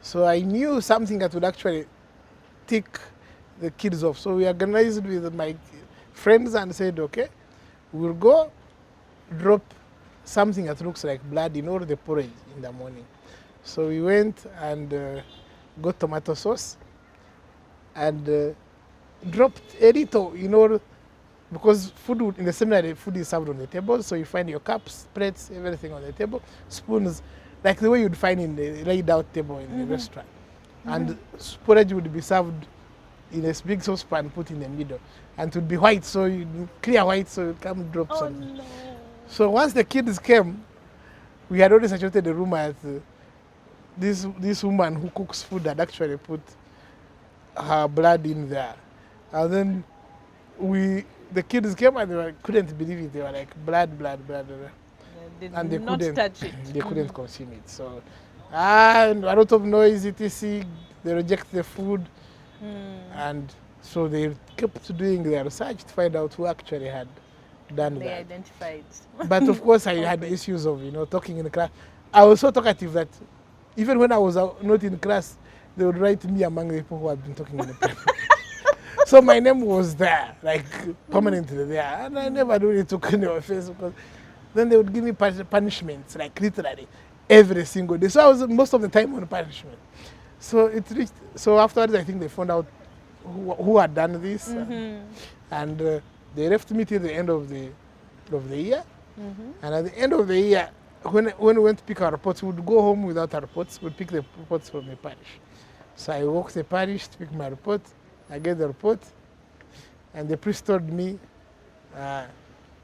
So I knew something that would actually tick the kids off. So we organized with my friends and said, okay, we'll go drop something that looks like blood in all the porridge in the morning. So we went and got tomato sauce and dropped a little, because in the seminary, food is served on the table. So you find your cups, plates, everything on the table, spoons, like the way you'd find in the laid out table in the restaurant. And porridge would be served in a big saucepan put in the middle. And it would be white, so you clear white, so you come drop some. No. So once the kids came, we had already saturated the room as this woman who cooks food had actually put her blood in there. And then the kids came and they couldn't believe it. They were like, blood. And they not touch it. They couldn't consume it. So, and a lot of noise, etc. They reject the food. And so they kept doing their research to find out who actually had done They that. identified. But of course, I had issues of talking in the class. I was so talkative that even when I was not in class, they would write me among the people who had been talking in the paper. So my name was there, like permanently there, and I never really took any offense because then they would give me punishments, like literally every single day. So I was most of the time on punishment. So it reached. So afterwards, I think they found out who had done this, and they left me till the end of the year. And at the end of the year, when we went to pick our reports, we would go home without our reports. We'd pick the reports from the parish. So I walked the parish to pick my report. I get the report, and the priest told me,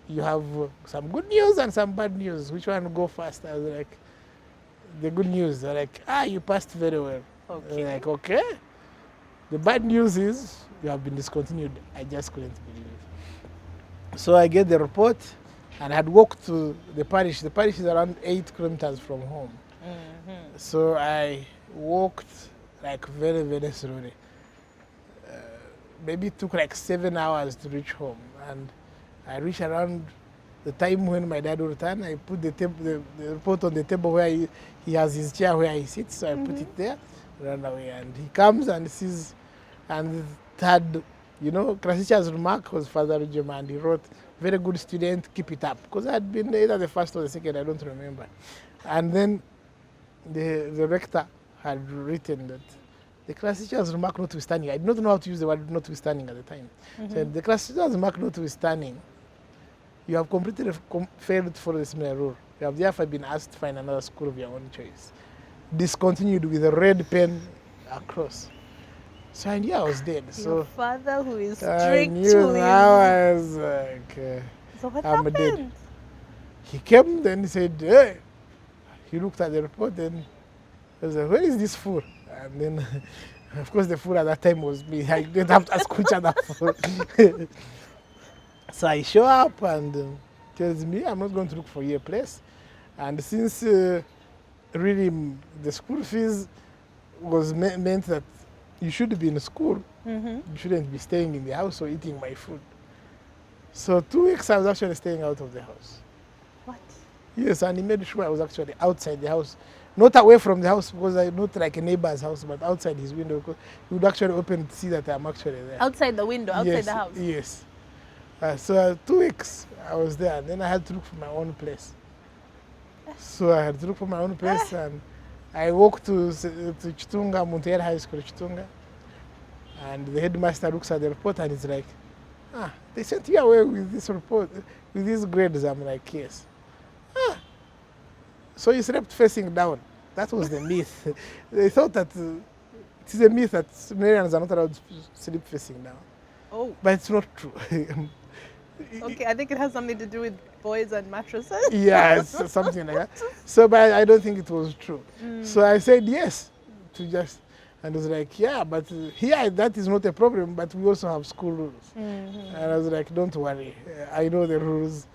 you have some good news and some bad news. Which one go first? I was like, the good news. They're like, you passed very well. Okay. Like, okay. The bad news is you have been discontinued. I just couldn't believe it. So I get the report, and I had walked to the parish. The parish is around 8 kilometers from home. So I walked like very, very slowly. Maybe it took like 7 hours to reach home. And I reached around the time when my dad would return. I put the report on the table where he has his chair where he sits. So I put it there, ran away. And he comes and sees, and had, class teacher's remark was Father Rujema, and he wrote, very good student, keep it up. Because I had been either the first or the second, I don't remember. And then the rector had written that the class teacher's remark notwithstanding, I did not know how to use the word notwithstanding at the time. Said, the class teacher's remark notwithstanding, you have completely failed to follow the seminary rule. You have therefore been asked to find another school of your own choice. Discontinued with a red pen across. So I knew I was dead. Your father who is I strict knew to now I was like, So what I'm happened? dead. He came, then he said, hey. He looked at the report, then he was like, where is this fool? And then, of course, the fool at that time was me. I didn't have to ask which other fool. So I show up and tells me, I'm not going to look for you a place. And since really the school fees was meant that you should be in school, you shouldn't be staying in the house or eating my food. So 2 weeks I was actually staying out of the house. What? Yes, and he made sure I was actually outside the house. Not away from the house, because I not like a neighbor's house, but outside his window, because he would actually open to see that I'm actually there. Outside the window, outside the house? Yes. So 2 weeks I was there, and then I had to look for my own place. So I had to look for my own place, and I walked to Chitunga, Montreal High School, Chitunga, and the headmaster looks at the report and he's like, they sent you away with this report, with these grades. I'm like, yes. So you slept facing down. That was the myth. They thought that it is a myth that Marians are not allowed to sleep facing down. Oh. But it's not true. Okay, I think it has something to do with boys and mattresses. Yes, something like that. So, but I don't think it was true. So I said yes to just, and it was like, yeah, but here that is not a problem, but we also have school rules. And I was like, don't worry, I know the rules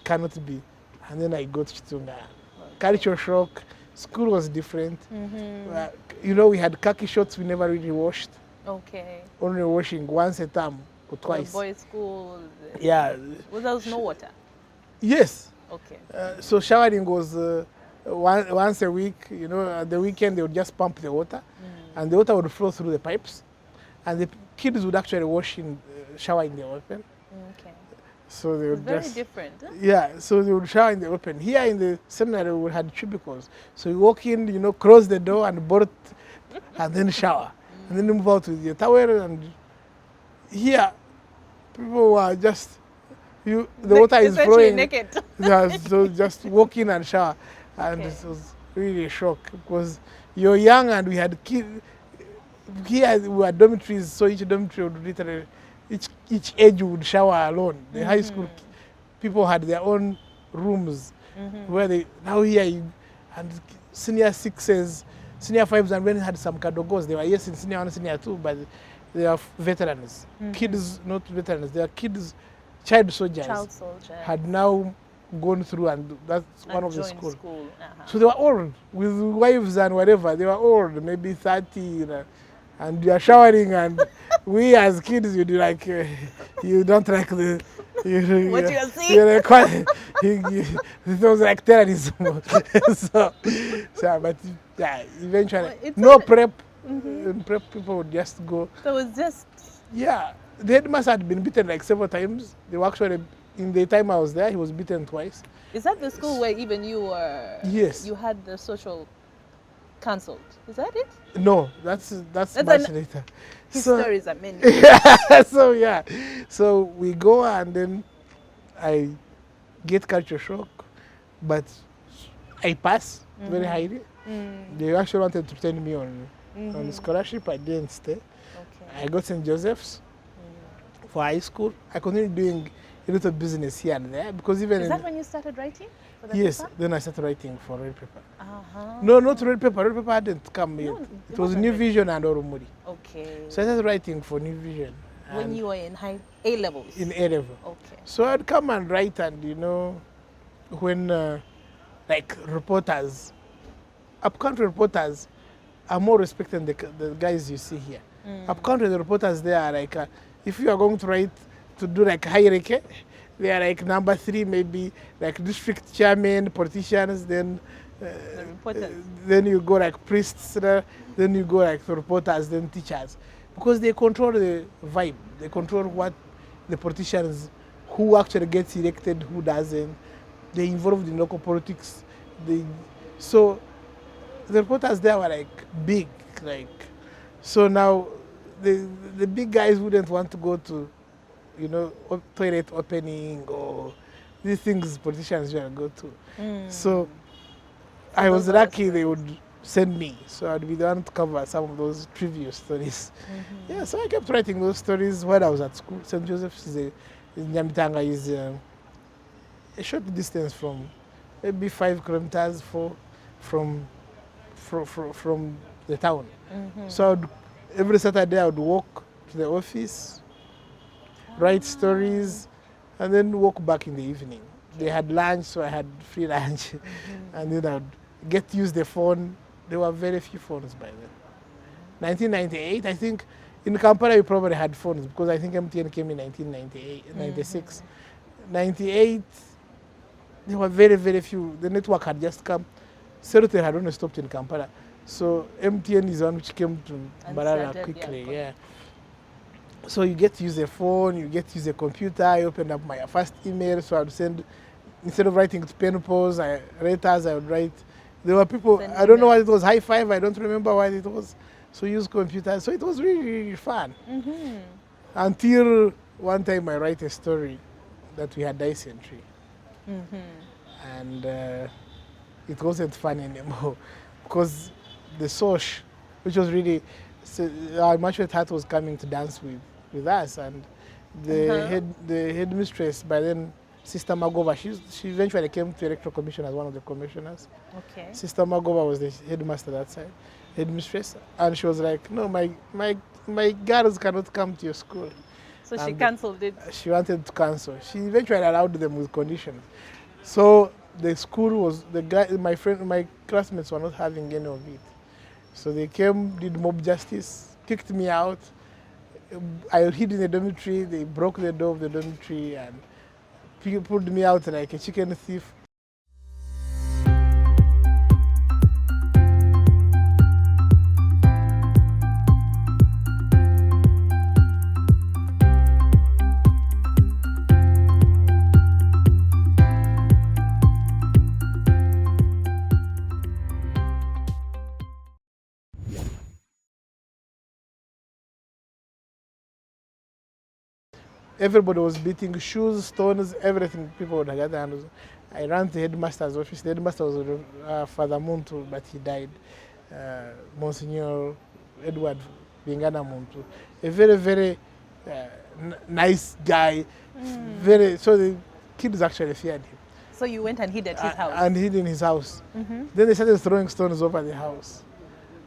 cannot be. And then I got to culture shock. School was different. We had khaki shorts we never really washed. Okay. Only washing once a term or twice. The boys' school. Yeah. Well, there was no water. Yes. Okay. So showering was once a week, at the weekend they would just pump the water, and the water would flow through the pipes, and the kids would actually shower in the open. Okay. So they would Very different. Huh? Yeah, so they would shower in the open. Here in the seminary, we had cubicles. So you walk in, close the door and board, and then shower. And then you move out with your towel. And here, people were just, the water is flowing. Naked. Yeah, so just walk in and shower. And it was really a shock because you're young and we had kids. Here we had dormitories, so each dormitory would literally, each age would shower alone. The high school people had their own rooms where now here and senior sixes, senior fives, and when had some kadogos, they were in senior one, senior two, but they are veterans. Kids, not veterans, they are kids, child soldiers. Had now gone through, and that's one of the schools. So they were old, with wives and whatever, they were old, maybe 30, and you are showering, and we as kids, you do like, you don't like the, what you are seeing? You're like, it was like terrorism. so, but yeah, eventually, no prep. In prep, people would just go. So it was just. Yeah, the headmaster had been beaten like several times. They were actually, in the time I was there, he was beaten twice. Is that the school where even you were? Yes. You had the social cancelled. Is that it? No, that's much later. His stories are many. So we go, and then I get culture shock, but I pass very highly. They actually wanted to send me on scholarship. I didn't stay. Okay. I got St. Joseph's for high school. I continued doing a little business here and there because even is that when you started writing? For the yes, paper? Then I started writing for Red Paper. Uh-huh. No, not Red Paper. Red Paper hadn't come yet. No, it was New Vision and Oromuri. Okay. So I started writing for New Vision. When you were in A levels? In A level. Okay. So I'd come and write, and when like reporters, upcountry reporters are more respected than the guys you see here. Upcountry, the reporters there are like, if you are going to write to do like hierarchy, they are like number 3, maybe like district chairman, politicians, then then you go like priests, then you go like reporters, then teachers. Because they control the vibe, they control what the politicians, who actually gets elected, who doesn't. They're involved in local politics. So the reporters there were like big, so now the big guys wouldn't want to go to, toilet opening or these things politicians usually go to. So I was lucky they would send me, so I'd be the one to cover some of those trivial stories. Yeah, so I kept writing those stories while I was at school. St. Joseph's in Nyamitanga is a short distance from maybe 5 kilometers from the town. So every Saturday I would walk to the office, write stories, and then walk back in the evening. They had lunch, so I had free lunch, and then I would get to use the phone. There were very few phones by then. 1998, I think, in Kampala we probably had phones because I think MTN came in 1996. 98, there were very, very few. The network had just come. Cellular had only stopped in Kampala. So MTN is one which came to Mbarara quickly, yeah. So you get to use a phone, you get to use a computer. I opened up my first email, so I would send, instead of writing to pen pals, letters, I would write. There were people, I don't know what it was, high five, I don't remember what it was. So use computers. So it was really, really fun. Until one time I write a story that we had dysentery. And it wasn't fun anymore because the Sosh, which was really, our mature hat was coming to dance with us, and the headmistress, by then, Sister Magova, she eventually came to Electoral Commission as one of the commissioners. Okay. Sister Magova was the headmaster that side, headmistress, and she was like, no, my girls cannot come to your school. So she cancelled it? She wanted to cancel. She eventually allowed them with conditions. So the school was, my classmates were not having any of it. So they came, did mob justice, kicked me out. I hid in the dormitory, they broke the door of the dormitory and pulled me out like a chicken thief. everybody was beating shoes, stones, everything. People would gather. And I ran to the headmaster's office. The headmaster was Father Muntu, but he died. Monsignor Edward Bingana Muntu. A very, very nice guy. So the kids actually feared him. So you went and hid at his house? And hid in his house. Then they started throwing stones over the house.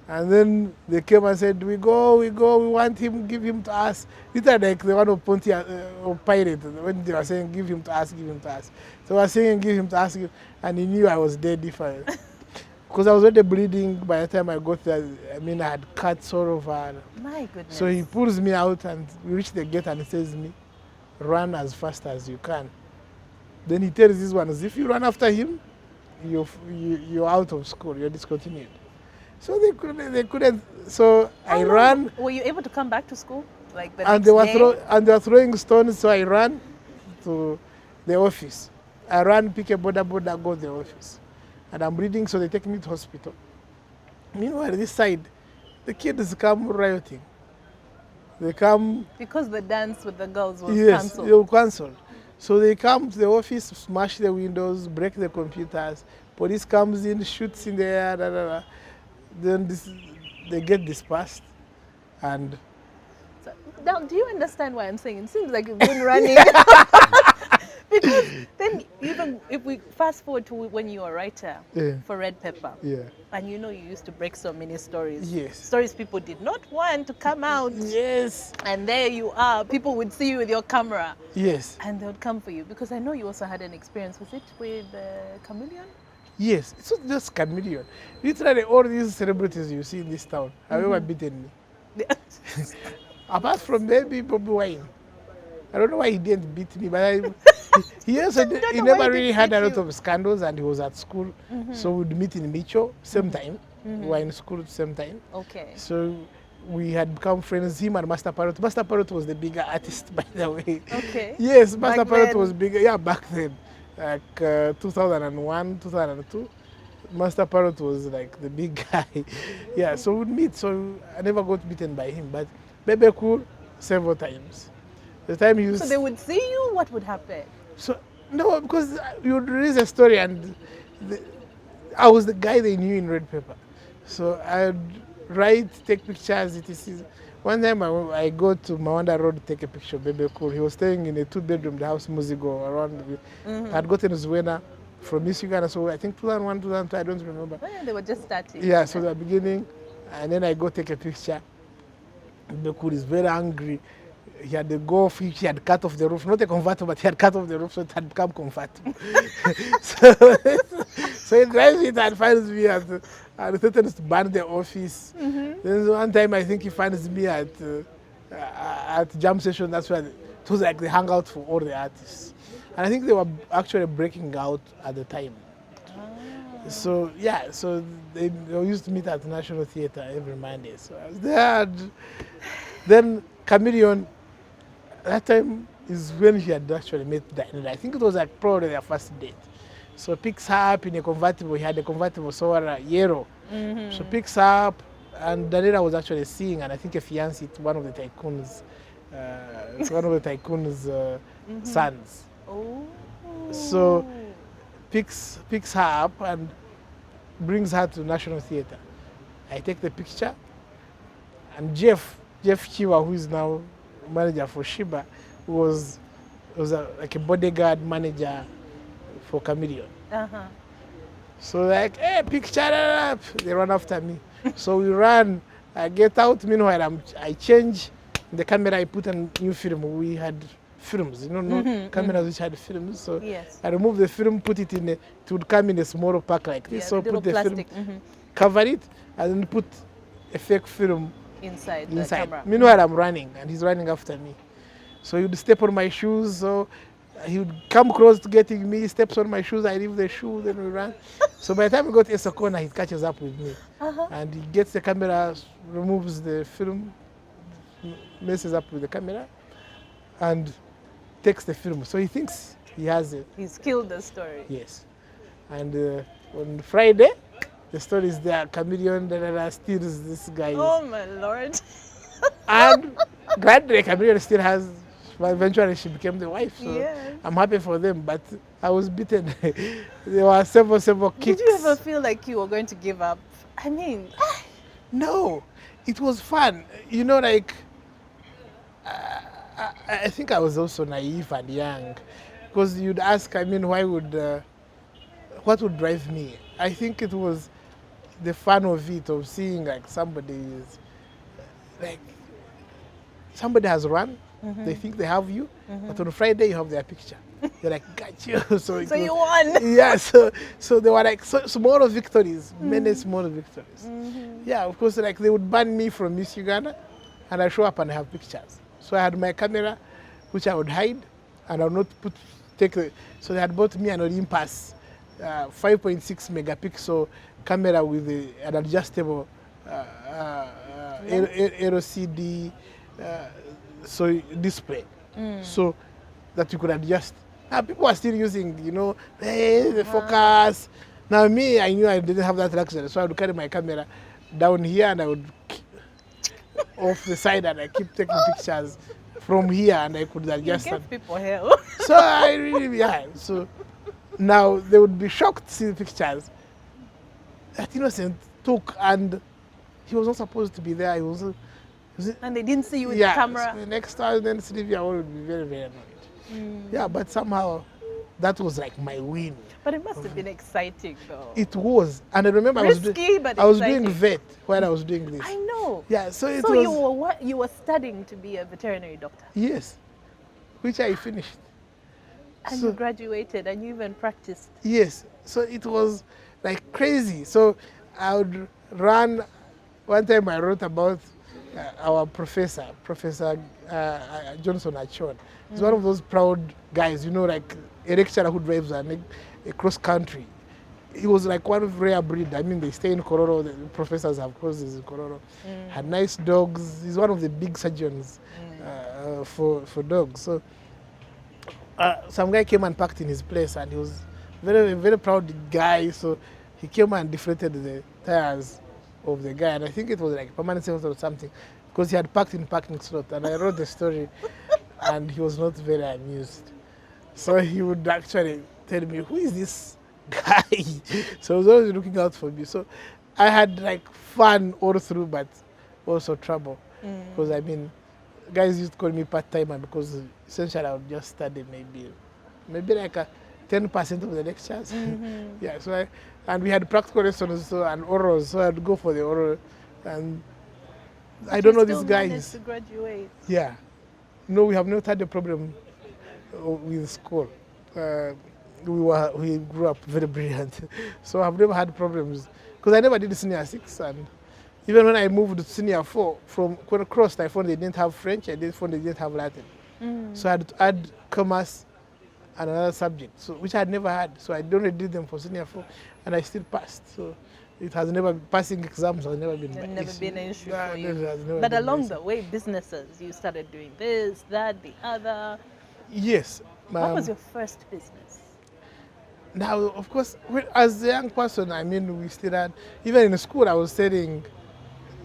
And then they came and said, we go, we want him, give him to us. Literally like the one of Pontius, or Pirate, when they were saying, give him to us, give him to us. So I was saying, give him to us, and he knew I was dead if I... Because I was already bleeding by the time I got there. I mean, I had cuts all over. My goodness. So he pulls me out and we reach the gate and he says to me, run as fast as you can. Then he tells these ones, if you run after him, you're out of school, you're discontinued. So they couldn't. So I ran. Were you able to come back to school? Like the and next day? And they were throwing stones, so I ran to the office. I ran, pick a boda, go to the office. And I'm bleeding, so they take me to hospital. Meanwhile, this side, the kids come rioting. They come... Because the dance with the girls was cancelled. Yes, they were cancelled. So they come to the office, smash the windows, break the computers. Police comes in, shoots in the air, Then they get dispersed, and... So, now, do you understand why I'm saying? It seems like you've been running. Because then, even if we fast forward to when you were a writer for Red Pepper, and you used to break so many stories. Yes. Stories people did not want to come out. Yes. And there you are. People would see you with your camera. Yes. And they would come for you. Because I know you also had an experience. Was it with Chameleon? Yes, it's not just Chameleon. Literally, all these celebrities you see in this town have ever beaten me. Apart from maybe Bobby Wine. I don't know why he didn't beat me, but he also he never really had a lot of scandals, and he was at school. So we'd meet in Micho, same time. We were in school at the same time. Okay. So we had become friends, him and Master Parrot. Master Parrot was the bigger artist, by the way. Okay. Yes, Master Parrot was bigger. Yeah, back then. Like 2001, 2002, Master Parrot was like the big guy. Yeah, so we'd meet. So I never got beaten by him, but Bebe Cool several times. The time he So they would see you, what would happen? So, no, because you would release a story and I was the guy they knew in Red Pepper. So I'd write, take pictures, etc. One time I go to Mawanda Road to take a picture of Bebe Cool. He was staying in a 2-bedroom house, Muzigo, around. I'd gotten Zwena from Miss Uganda, so I think 2001, 2002, I don't remember. Oh, yeah, they were just starting. Yeah, so the beginning, and then I go take a picture. Bebe Cool is very angry. He had the golf, he had cut off the roof, not a convertible, but he had cut off the roof, so it had become convertible. so he drives it and finds me and threatens to burn the office. Then one time I think he finds me at jam session. That's where it was like the hangout for all the artists. And I think they were actually breaking out at the time. So yeah, so they used to meet at the National Theatre every Monday. So I was there. Then Chameleon, that time is when he had actually met Diana. I think it was like probably their first date. So picks her up in a convertible. He had a convertible, so yellow. So picks her up, and Daniela was actually seeing, and I think a fiancé to one of the tycoons. It's one of the tycoons' sons. Oh. So picks her up and brings her to National Theatre. I take the picture, and Jeff Chiwa, who is now manager for Shiba, was like a bodyguard manager for Chameleon. So like, hey, picture up. They run after me. So we run. I get out. Meanwhile, I change the camera. I put a new film. We had films, no cameras which had films. So yes. I remove the film, put it in. It would come in a small pack like this. Yeah, so put the plastic. film, cover it, and then put a fake film inside the camera. Meanwhile, I'm running, and he's running after me. So he would step on my shoes. So he would come close to getting me, steps on my shoes, I leave the shoe, then we run. So by the time we got to Esokona, he catches up with me. And he gets the camera, removes the film, messes up with the camera, and takes the film. So he thinks he has it. He's killed the story. Yes. And on Friday, the story is there. Chameleon steals this guy. Oh my Lord. And gladly, Chameleon still has But eventually she became the wife, so Yes. I'm happy for them. But I was beaten. There were several kicks. Did you ever feel like you were going to give up? I mean, No, it was fun. You know, like, I think I was also naive and young. Because you'd ask, I mean, what would drive me? I think it was the fun of it, of seeing like like, somebody has run, they think they have you, but on Friday you have their picture. They're like, got you. So you won. Yeah, so there were like small victories, many small victories. Yeah, of course, like they would ban me from Miss Uganda, and I show up and I have pictures. So I had my camera, which I would hide, and I would not so they had bought me an Olympus 5.6 megapixel camera with an adjustable LCD display, so that you could adjust. Now people are still using, the focus. Now me, I knew I didn't have that luxury, so I would carry my camera down here and I would off the side and I keep taking pictures from here and I could adjust. You give people hell. So I really, so now they would be shocked to see the pictures that Innocent took, and he was not supposed to be there. And they didn't see you with the camera. So next time, then Sylvia would be very, very annoyed. Yeah, but somehow that was like my win. But it must have been exciting, though. It was, and I remember I was doing vet while I was doing this. I know. Yeah, so you were studying to be a veterinary doctor. Yes, which I finished. And you graduated, and you even practiced. Yes, so it was like crazy. So I would run. One time I wrote about our Professor Johnson Achon. He's one of those proud guys, like a lecturer who drives across country. He was like one of rare breed. I mean, they stay in Kororo. The professors have courses in Kororo. Had nice dogs. He's one of the big surgeons for dogs. So some guy came and parked in his place, and he was very, very proud guy. So he came and deflated the tires of the guy, and I think it was like permanent sales or something, because he had parked in parking slot. And I wrote the story, and he was not very amused. So he would actually tell me, "Who is this guy?" So he was always looking out for me. So I had like fun all through, but also trouble, because I mean, guys used to call me part-timer because essentially I would just study maybe like 10% of the lectures. Yeah, so and we had practical lessons and orals, so I'd go for the oral. And I don't know these guys. Managed to graduate. Yeah, no, we have not had a problem with school. We grew up very brilliant, so I've never had problems, because I never did senior 6, and even when I moved to senior 4 from when I crossed, I found they didn't have French. I found they didn't have Latin, so I had to add commerce and another subject, so which I had never had. So I only did them for senior 4, and I still passed. So it has never passing exams has never been an issue for you. But along the way, businesses, you started doing this, that, the other. Yes. What was your first business? Now, of course, as a young person, I mean, we still had, even in school, I was selling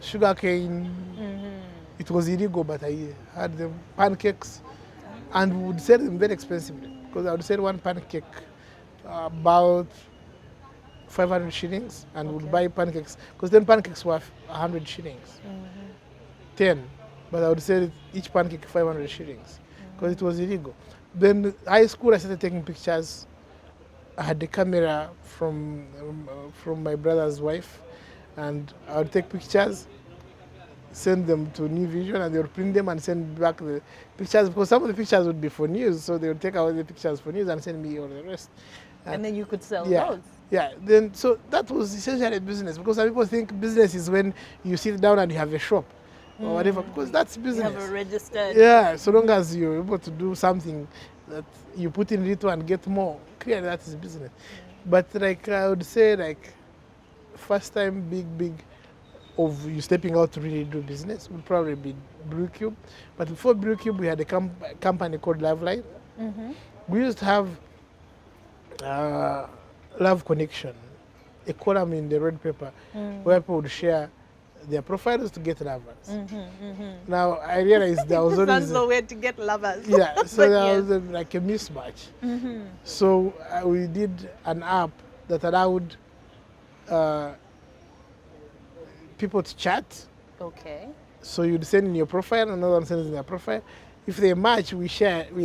sugarcane. It was illegal, but I had them pancakes, and would sell them very expensively, because I would sell one pancake about 500 shillings, and would buy pancakes, because then pancakes were 100 shillings, 10, but I would sell each pancake 500 shillings, because it was illegal. Then high school, I started taking pictures. I had the camera from my brother's wife, and I would take pictures, send them to New Vision, and they would print them and send back the pictures, because some of the pictures would be for news, so they would take out the pictures for news and send me all the rest. And then you could sell those. Yeah, then so that was essentially a business, because some people think business is when you sit down and you have a shop or whatever, because that's business. You have a registered. Yeah, so long as you're able to do something that you put in little and get more, clearly that is business. But like I would say, like first time big of you stepping out to really do business would probably be Blue Cube. But before Blue Cube, we had a company called Loveline. We used to have Love Connection, a column in the Red Paper, where people would share their profiles to get lovers. Now I realized there was always sounds nowhere to get lovers. yeah, so But there yes. was like a mismatch. So we did an app that allowed people to chat. Okay. So you'd send in your profile, another one sends in their profile. If they match, we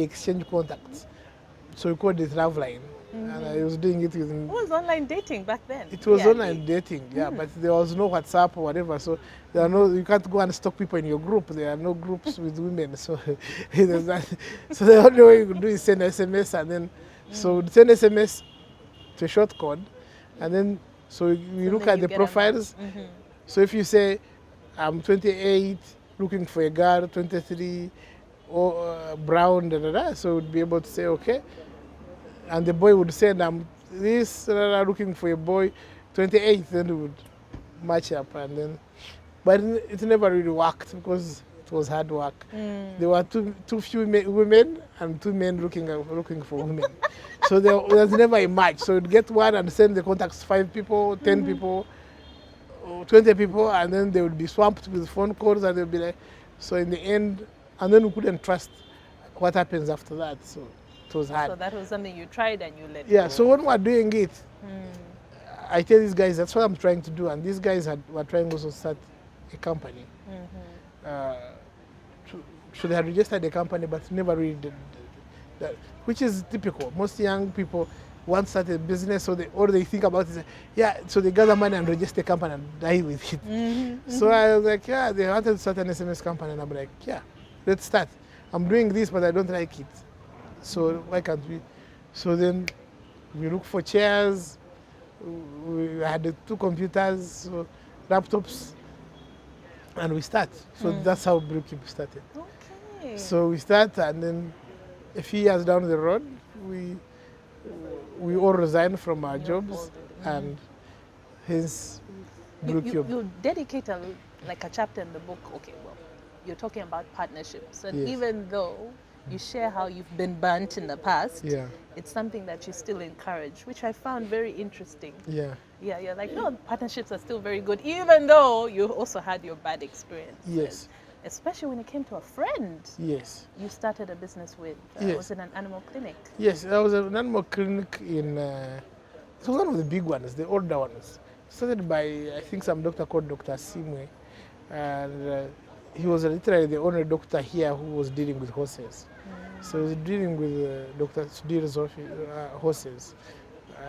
exchange contacts. So we called it Love Line. And I was doing it with. It was online dating back then. It was Yeah. online dating, yeah, but there was no WhatsApp or whatever. So there are no, you can't go and stalk people in your group. There are no groups with women. So there's that. So the only way you could do is send SMS, and then so we'd send SMS to a short code, and then so we look then at you the get a profiles. So if you say I'm 28, looking for a girl, 23, or brown, so we'd be able to say okay. And the boy would say, I'm this, looking for a boy, 28, then we would match up. And then, but it never really worked because it was hard work. There were too few women and 2 men looking for women. So there was never a match. So you'd get one and send the contacts to 5 people, 10 people, or 20 people, and then they would be swamped with phone calls, and they'd be like, so in the end, and then we couldn't trust what happens after that. So it was hard. So that was something you tried and you let Yeah, go. so when we're doing it, I tell these guys that's what I'm trying to do, and these guys were trying also to start a company. So they had registered a company, but never really did that, which is typical. Most young people want to start a business, so all they think about is, yeah, so they gather money and register a company and die with it. So I was like, yeah, they wanted to start an SMS company, and I'm like, yeah, let's start. I'm doing this, but I don't like it. So why can't we? So then we look for chairs. We had 2 computers, so laptops, and we start. So that's how Brewkeep started. Okay. So we start, and then a few years down the road, we all resigned from our jobs, and hence Brewkeep. You dedicate like a chapter in the book. Okay, well, you're talking about partnerships, and Yes. even though you share how you've been burnt in the past, Yeah. it's something that you still encourage, which I found very interesting. Yeah. Yeah, you're like, no, partnerships are still very good, even though you also had your bad experiences. Yes. Especially when it came to a friend Yes. you started a business with. Yes. Was it an animal clinic? Yes, there was an animal clinic in. It was one of the big ones, the older ones. Started by I think some doctor called Dr. Simwe, and he was literally the only doctor here who was dealing with horses. So he was dealing with Dr. Sudir's horses,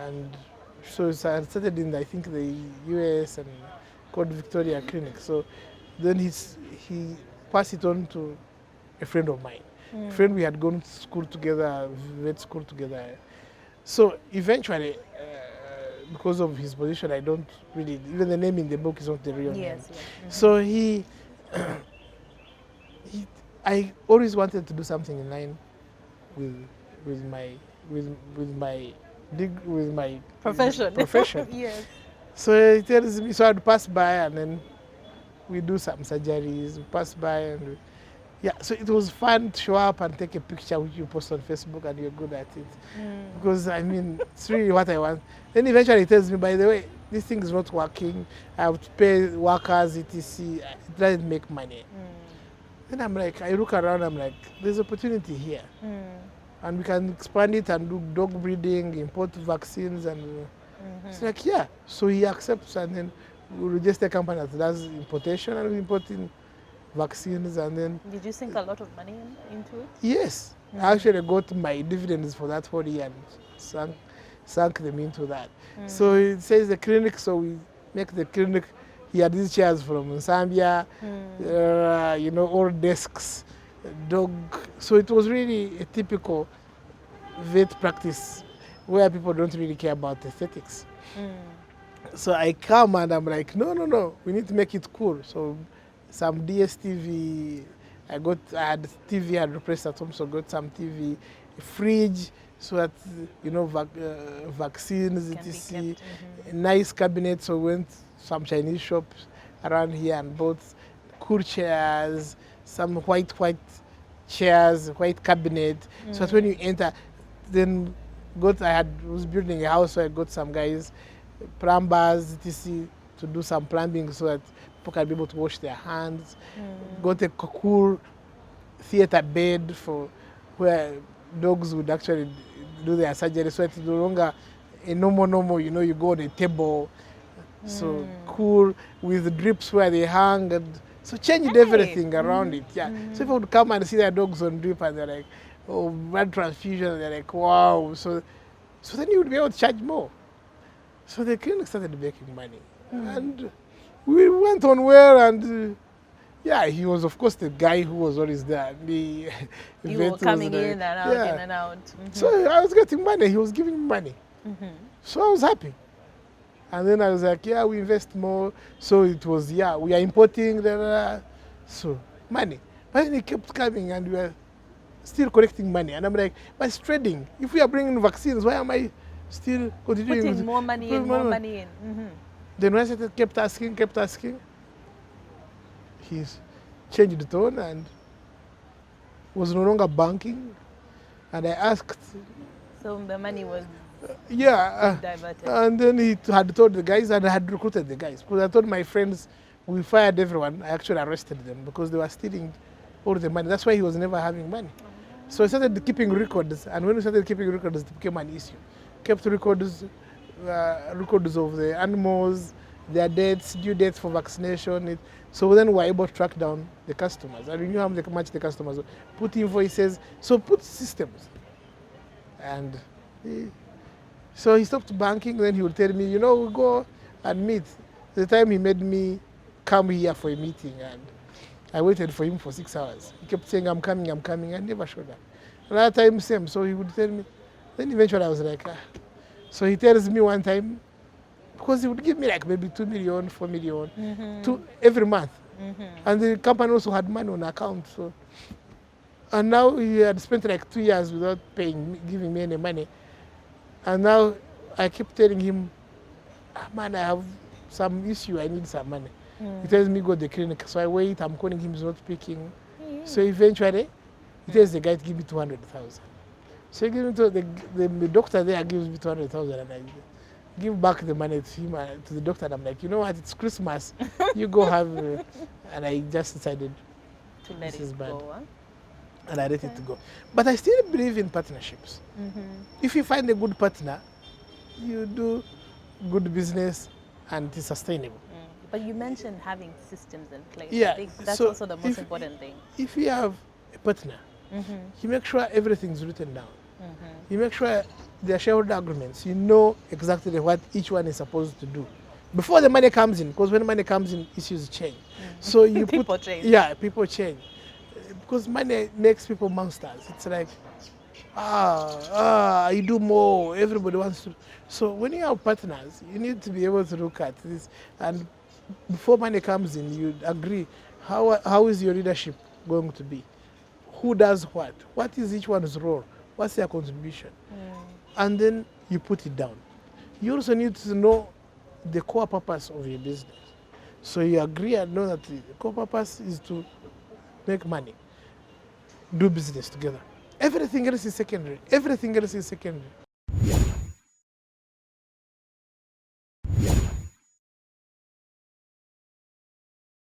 and so it started in I think the US and called Victoria Clinic. So then he passed it on to a friend of mine. A friend we had gone to school together, vet school together. So eventually, because of his position, I don't really, even the name in the book is not the real name. Yes. So I always wanted to do something in line with my Profession. profession. Yes. So he tells me, so I'd pass by and then we do some surgeries, we pass by and yeah, so it was fun to show up and take a picture which you post on Facebook and you're good at it. Because I mean, it's really what I want. Then eventually he tells me, by the way, this thing is not working. I have to pay workers, etc. It doesn't make money. Then I'm like, I look around, I'm like, there's opportunity here. And we can expand it and do dog breeding, import vaccines, and it's like, yeah. So he accepts, and then we register a company that does importation, and we import in vaccines, and then Did you sink a lot of money into it? yes, I actually got my dividends for that whole year and sunk them into that. So it says the clinic, so we make the clinic. He had these chairs from Zambia, old desks, dog. So it was really a typical vet practice where people don't really care about aesthetics. So I come and I'm like, no, we need to make it cool. So some DSTV, I had TV, I had replaced at home, so got some TV, a fridge, so that, vaccines, etc. A nice cabinet, so we went some Chinese shops around here and bought cool chairs, some white chairs, white cabinet. So that when you enter, then I was building a house, so I got some guys, plumbers, etc. to do some plumbing so that people can be able to wash their hands, got a cool theater bed for where dogs would actually do their surgery, so it's no longer a normal, you go on a table. So cool with drips where they hang, and so changed everything around it. Yeah. So people would come and see their dogs on drip and they're like, oh, blood transfusion, they're like, wow. So then you would be able to charge more. So the clinic started making money. And we went on well, and yeah, he was of course the guy who was always there. You were coming in and out, in and out. So I was getting money, he was giving me money. So I was happy. And then I was like, yeah, we invest more. So it was, we are importing, so money. But then he kept coming and we were still collecting money. And I'm like, but it's trading. If we are bringing vaccines, why am I still continuing? Putting more money in, more money in. Then when I kept asking, he's changed the tone and was no longer banking. And I asked. So the money was diverted. And then he had told the guys, and I had recruited the guys. Because I told my friends, we fired everyone. I actually arrested them because they were stealing all the money. That's why he was never having money. So I started keeping records, and when we started keeping records, it became an issue. Kept records of the animals, their dates, due dates for vaccination. So then we were able to track down the customers. And we knew how much the customers were. Put invoices, so put systems. And so he stopped banking, then he would tell me, we'll go and meet. The time he made me come here for a meeting, and I waited for him for 6 hours. He kept saying, I'm coming, and never showed up. Another time, same, so he would tell me. Then eventually I was like, So he tells me one time, because he would give me like maybe 2 million, 4 million every month. And the company also had money on account. So, and now he had spent like 2 years without giving me any money. And now I keep telling him, man, I have some issue, I need some money. He tells me go to the clinic. So I wait, I'm calling him, he's not picking. So eventually, he tells the guy to give me 200,000. So he gives me to the doctor there gives me 200,000, and I give back the money to him, to the doctor, and I'm like, you know what, it's Christmas, you go have, and I just decided to let it go. And I let it go. But I still believe in partnerships. If you find a good partner, you do good business and it's sustainable. But you mentioned having systems in place. Yeah, I think that's also the most important thing. If you have a partner, you make sure everything's written down. You make sure there are shareholder agreements. You know exactly what each one is supposed to do before the money comes in, because when money comes in, issues change. So you people change. Yeah, people change. Because money makes people monsters. It's like, you do more, everybody wants to. So when you have partners, you need to be able to look at this. And before money comes in, you agree, how is your leadership going to be? Who does what? What is each one's role? What's their contribution? And then you put it down. You also need to know the core purpose of your business. So you agree and know that the core purpose is to make money. Do business together. Everything else is secondary.